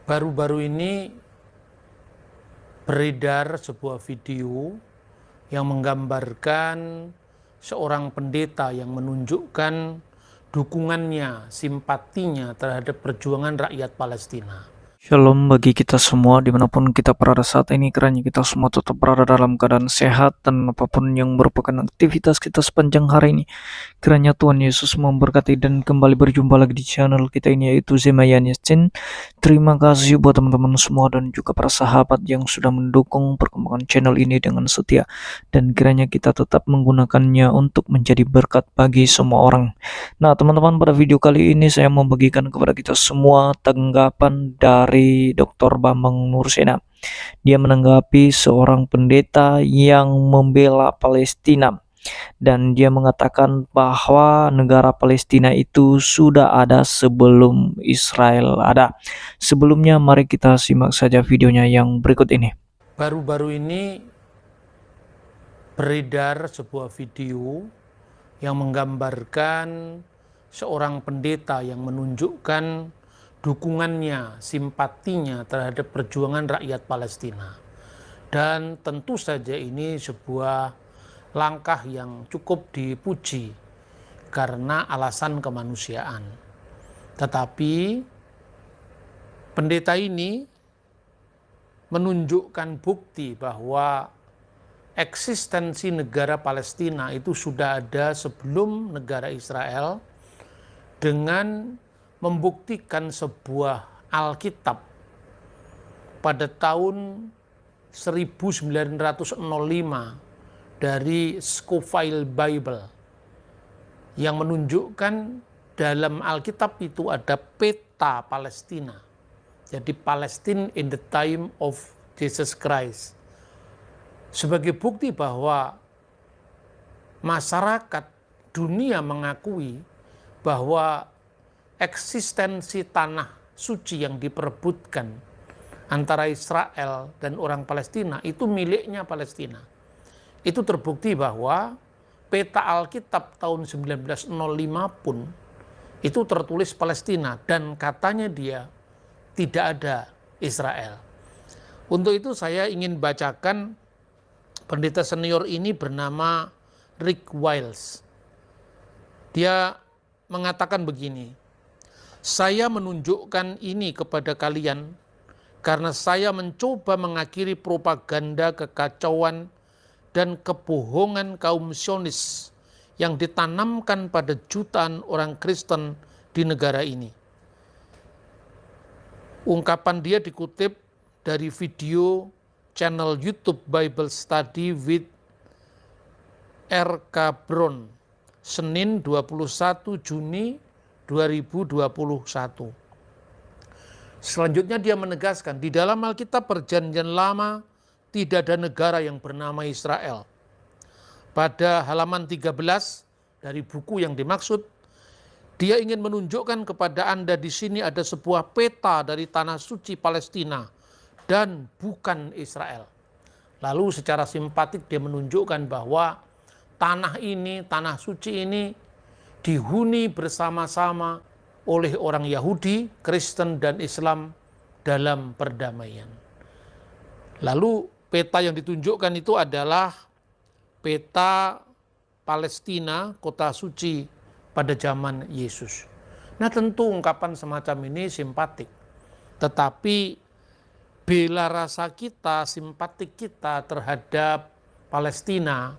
Baru-baru ini beredar sebuah video yang menggambarkan seorang pendeta yang menunjukkan dukungannya, simpatinya terhadap perjuangan rakyat Palestina. Shalom bagi kita semua dimanapun kita berada saat ini, kiranya kita semua tetap berada dalam keadaan sehat dan apapun yang merupakan aktivitas kita sepanjang hari ini. Kiranya Tuhan Yesus memberkati dan kembali berjumpa lagi di channel kita ini, yaitu Zemayan Yasin. Terima kasih buat teman-teman semua dan juga para sahabat yang sudah mendukung perkembangan channel ini dengan setia. Dan kiranya kita tetap menggunakannya untuk menjadi berkat bagi semua orang. Nah teman-teman, pada video kali ini saya mau bagikan kepada kita semua tanggapan dari Dr. Bambang Nursena. Dia menanggapi seorang pendeta yang membela Palestina, dan dia mengatakan bahwa negara Palestina itu sudah ada sebelum Israel ada. Sebelumnya mari kita simak saja videonya yang berikut ini. Baru-baru ini beredar sebuah video yang menggambarkan seorang pendeta yang menunjukkan dukungannya, simpatinya terhadap perjuangan rakyat Palestina. Dan tentu saja ini sebuah langkah yang cukup dipuji karena alasan kemanusiaan. Tetapi pendeta ini menunjukkan bukti bahwa eksistensi negara Palestina itu sudah ada sebelum negara Israel, dengan membuktikan sebuah Alkitab pada tahun 1905 dari Scofield Bible yang menunjukkan dalam Alkitab itu ada peta Palestina. Jadi Palestine in the time of Jesus Christ. Sebagai bukti bahwa masyarakat dunia mengakui bahwa eksistensi tanah suci yang diperebutkan antara Israel dan orang Palestina itu miliknya Palestina. Itu terbukti bahwa peta Alkitab tahun 1905 pun itu tertulis Palestina dan katanya dia tidak ada Israel. Untuk itu saya ingin bacakan pendeta senior ini bernama Rick Wiles. Dia mengatakan begini, "Saya menunjukkan ini kepada kalian karena saya mencoba mengakhiri propaganda kekacauan dan kebohongan kaum Zionis yang ditanamkan pada jutaan orang Kristen di negara ini." Ungkapan dia dikutip dari video channel YouTube Bible Study with R.K. Brown, Senin 21 Juni 2021. Selanjutnya dia menegaskan, di dalam Alkitab Perjanjian Lama tidak ada negara yang bernama Israel. Pada halaman 13 dari buku yang dimaksud, dia ingin menunjukkan kepada Anda di sini ada sebuah peta dari tanah suci Palestina dan bukan Israel. Lalu secara simpatik dia menunjukkan bahwa tanah ini, tanah suci ini dihuni bersama-sama oleh orang Yahudi, Kristen, dan Islam dalam perdamaian. Lalu peta yang ditunjukkan itu adalah peta Palestina, kota suci pada zaman Yesus. Nah tentu ungkapan semacam ini simpatik, tetapi bela rasa kita, simpatik kita terhadap Palestina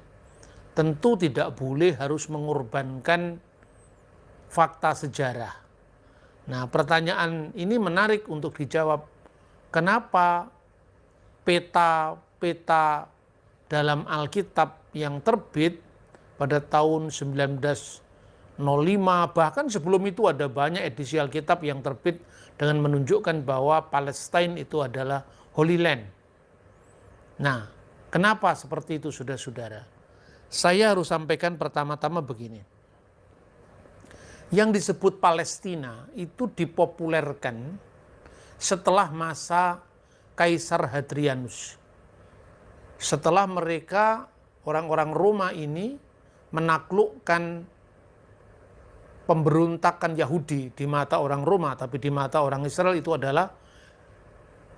tentu tidak boleh harus mengorbankan fakta sejarah. Nah, pertanyaan ini menarik untuk dijawab. Kenapa peta-peta dalam Alkitab yang terbit pada tahun 1905, bahkan sebelum itu ada banyak edisi Alkitab yang terbit dengan menunjukkan bahwa Palestine itu adalah Holy Land. Nah, kenapa seperti itu, saudara-saudara? Saya harus sampaikan pertama-tama begini. Yang disebut Palestina itu dipopulerkan setelah masa Kaisar Hadrianus. Setelah mereka, orang-orang Roma ini menaklukkan pemberontakan Yahudi di mata orang Roma, tapi di mata orang Israel itu adalah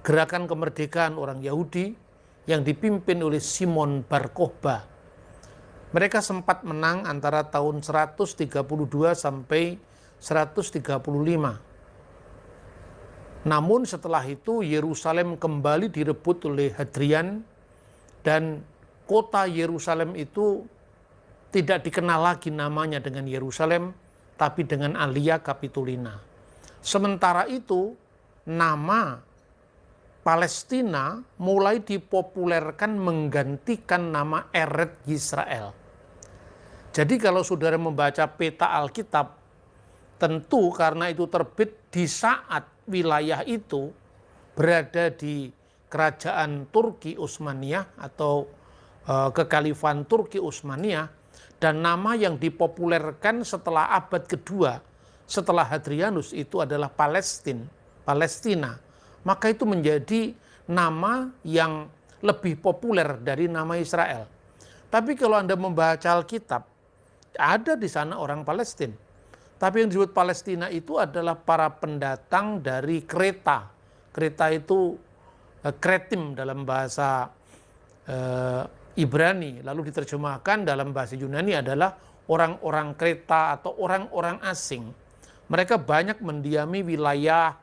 gerakan kemerdekaan orang Yahudi yang dipimpin oleh Simon Bar Kokhba. Mereka sempat menang antara tahun 132 sampai 135. Namun setelah itu Yerusalem kembali direbut oleh Hadrian dan kota Yerusalem itu tidak dikenal lagi namanya dengan Yerusalem, tapi dengan Alia Capitolina. Sementara itu nama Palestina mulai dipopulerkan menggantikan nama Eretz Yisrael. Jadi kalau saudara membaca peta Alkitab, tentu karena itu terbit di saat wilayah itu berada di kerajaan Turki Utsmaniyah atau kekhalifahan Turki Utsmaniyah, dan nama yang dipopulerkan setelah abad kedua setelah Hadrianus itu adalah Palestina. Maka itu menjadi nama yang lebih populer dari nama Israel. Tapi kalau Anda membaca Alkitab, ada di sana orang Palestina. Tapi yang disebut Palestina itu adalah para pendatang dari Kreta. Kreta itu Kretim dalam bahasa Ibrani, lalu diterjemahkan dalam bahasa Yunani adalah orang-orang Kreta atau orang-orang asing. Mereka banyak mendiami wilayah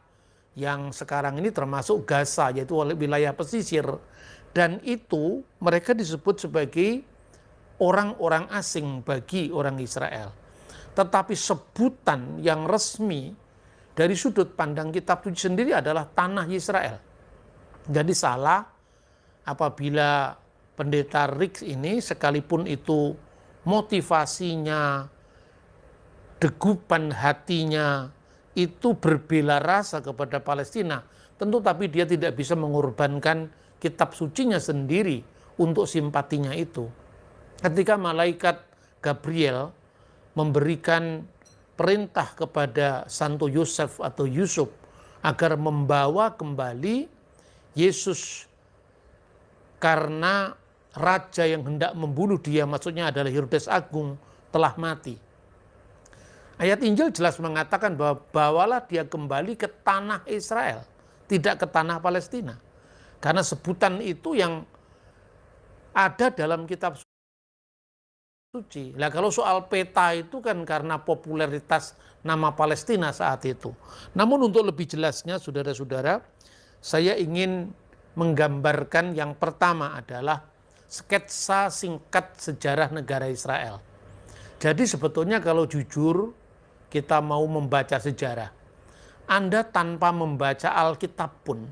yang sekarang ini termasuk Gaza, yaitu wilayah pesisir. Dan itu mereka disebut sebagai orang-orang asing bagi orang Israel. Tetapi sebutan yang resmi dari sudut pandang kitab suci sendiri adalah tanah Israel. Jadi salah apabila pendeta Rick ini, sekalipun itu motivasinya, degupan hatinya itu berbela rasa kepada Palestina, tentu tapi dia tidak bisa mengorbankan kitab sucinya sendiri untuk simpatinya itu. Ketika malaikat Gabriel memberikan perintah kepada Santo Yosef atau Yusuf agar membawa kembali Yesus karena raja yang hendak membunuh dia, maksudnya adalah Herodes Agung, telah mati. Ayat Injil jelas mengatakan bahwa bawalah dia kembali ke tanah Israel, tidak ke tanah Palestina. Karena sebutan itu yang ada dalam kitab suci. Nah, kalau soal peta itu kan karena popularitas nama Palestina saat itu. Namun untuk lebih jelasnya saudara-saudara, saya ingin menggambarkan yang pertama adalah sketsa singkat sejarah negara Israel. Jadi sebetulnya kalau jujur kita mau membaca sejarah, Anda tanpa membaca Alkitab pun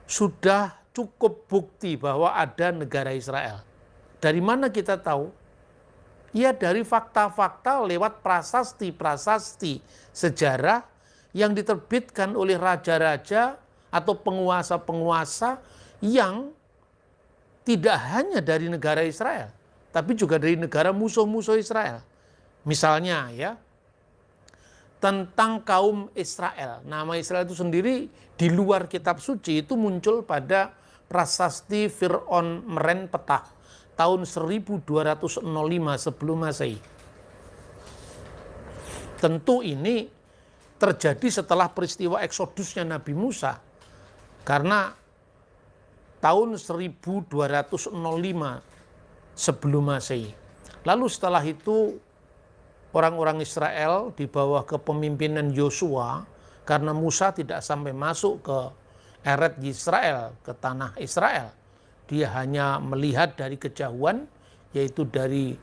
sudah cukup bukti bahwa ada negara Israel. Dari mana kita tahu? Ya dari fakta-fakta lewat prasasti-prasasti sejarah yang diterbitkan oleh raja-raja atau penguasa-penguasa yang tidak hanya dari negara Israel, tapi juga dari negara musuh-musuh Israel. Misalnya ya, tentang kaum Israel. Nama Israel itu sendiri di luar kitab suci itu muncul pada prasasti Fir'aun Merenpetah tahun 1205 sebelum Masehi. Tentu ini terjadi setelah peristiwa eksodusnya Nabi Musa, karena tahun 1205 sebelum Masehi. Lalu setelah itu orang-orang Israel di bawah kepemimpinan Yosua, karena Musa tidak sampai masuk ke Eretz Yisrael, ke tanah Israel. Dia hanya melihat dari kejauhan, yaitu dari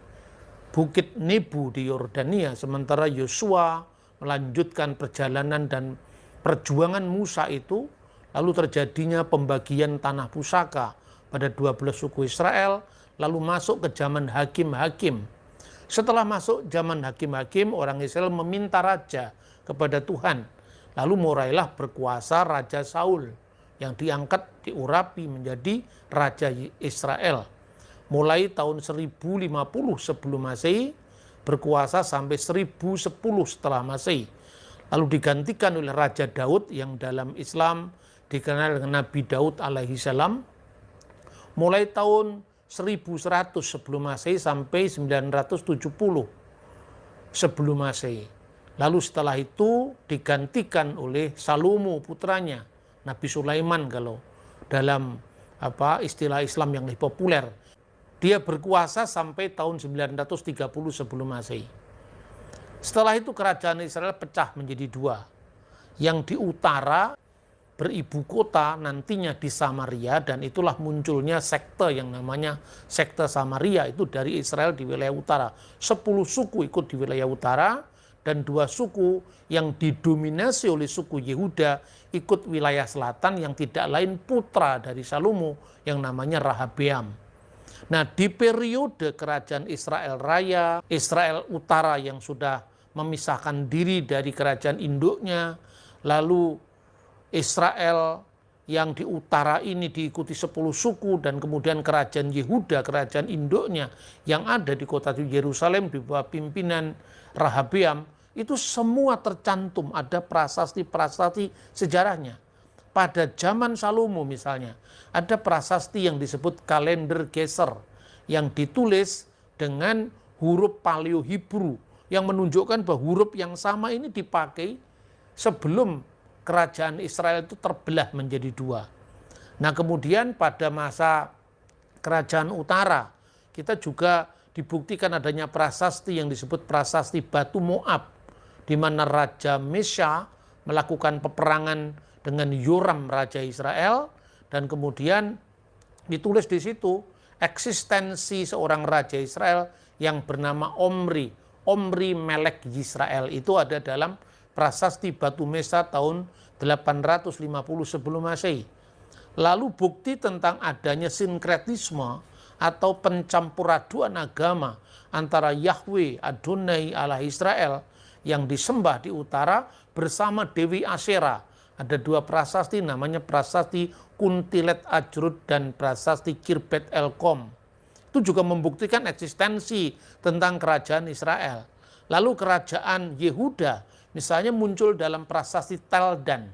Bukit Nebu di Yordania. Sementara Yosua melanjutkan perjalanan dan perjuangan Musa itu, lalu terjadinya pembagian tanah pusaka pada 12 suku Israel, lalu masuk ke zaman hakim-hakim. Setelah masuk zaman hakim-hakim, orang Israel meminta raja kepada Tuhan. Lalu mulailah berkuasa Raja Saul yang diangkat, diurapi menjadi Raja Israel. Mulai tahun 1050 sebelum Masehi, berkuasa sampai 1010 setelah Masehi. Lalu digantikan oleh Raja Daud yang dalam Islam dikenal dengan Nabi Daud alaihi salam. Mulai tahun 1100 sebelum Masehi sampai 970 sebelum Masehi. Lalu setelah itu digantikan oleh Salomo putranya, Nabi Sulaiman kalau dalam istilah Islam yang lebih populer. Dia berkuasa sampai tahun 930 sebelum Masehi. Setelah itu kerajaan Israel pecah menjadi dua. Yang di utara beribu kota nantinya di Samaria, dan itulah munculnya sekte yang namanya sekte Samaria, itu dari Israel di wilayah utara. 10 suku ikut di wilayah utara, dan 2 suku yang didominasi oleh suku Yehuda ikut wilayah selatan yang tidak lain putra dari Salomo yang namanya Rehabeam. Nah, di periode kerajaan Israel Raya, Israel Utara yang sudah memisahkan diri dari kerajaan induknya, lalu Israel yang di utara ini diikuti 10 suku, dan kemudian kerajaan Yehuda, kerajaan induknya yang ada di kota Yerusalem di bawah pimpinan Rehabeam, itu semua tercantum, ada prasasti-prasasti sejarahnya. Pada zaman Salomo misalnya, ada prasasti yang disebut kalender Geser, yang ditulis dengan huruf Paleo Hebrew, yang menunjukkan bahwa huruf yang sama ini dipakai sebelum kerajaan Israel itu terbelah menjadi dua. Nah, kemudian pada masa kerajaan utara, kita juga dibuktikan adanya prasasti yang disebut prasasti Batu Moab, di mana Raja Mesya melakukan peperangan dengan Yoram Raja Israel, dan kemudian ditulis di situ eksistensi seorang Raja Israel yang bernama Omri Melek Yisrael. Itu ada dalam prasasti Batu Mesa tahun 850 sebelum Masehi. Lalu bukti tentang adanya sinkretisme atau pencampuraduan agama antara Yahweh Adonai Allah Israel yang disembah di utara bersama Dewi Asyera. Ada 2 prasasti, namanya prasasti Kuntilet Ajrut dan prasasti Kirbet Elkom. Itu juga membuktikan eksistensi tentang kerajaan Israel. Lalu kerajaan Yehuda misalnya muncul dalam prasasti Teldan,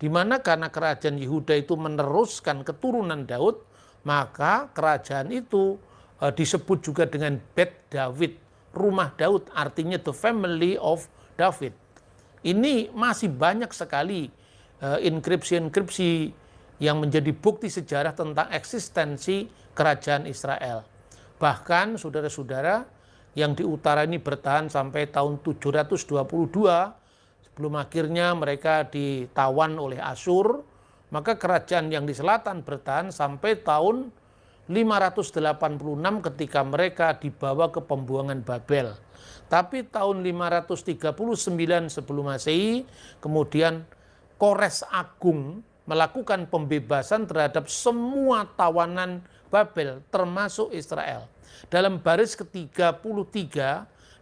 di mana karena kerajaan Yehuda itu meneruskan keturunan Daud, maka kerajaan itu disebut juga dengan Bet David, rumah Daud, artinya the family of David. Ini masih banyak sekali inskripsi-inskripsi yang menjadi bukti sejarah tentang eksistensi kerajaan Israel. Bahkan saudara-saudara, yang di utara ini bertahan sampai tahun 722 sebelum akhirnya mereka ditawan oleh Asyur. Maka kerajaan yang di selatan bertahan sampai tahun 586 ketika mereka dibawa ke pembuangan Babel. Tapi tahun 539 sebelum Masehi, kemudian Kores Agung melakukan pembebasan terhadap semua tawanan Babel, termasuk Israel. Dalam baris ke-33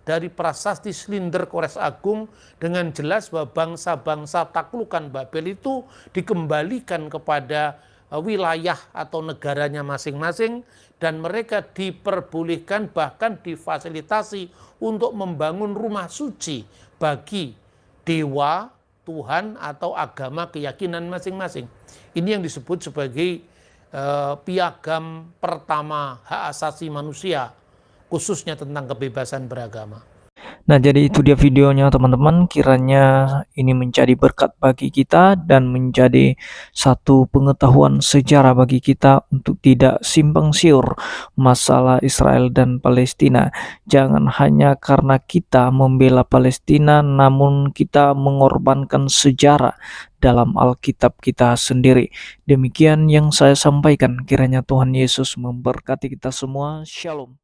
dari prasasti Slinder Kores Agung, dengan jelas bahwa bangsa-bangsa taklukan Babel itu dikembalikan kepada wilayah atau negaranya masing-masing, dan mereka diperbolehkan bahkan difasilitasi untuk membangun rumah suci bagi dewa, Tuhan atau agama keyakinan masing-masing. Ini yang disebut sebagai piagam pertama hak asasi manusia, khususnya tentang kebebasan beragama. Nah, jadi itu dia videonya teman-teman. Kiranya ini menjadi berkat bagi kita dan menjadi satu pengetahuan sejarah bagi kita untuk tidak simpang siur masalah Israel dan Palestina. Jangan hanya karena kita membela Palestina, namun kita mengorbankan sejarah dalam Alkitab kita sendiri. Demikian yang saya sampaikan. Kiranya Tuhan Yesus memberkati kita semua. Shalom.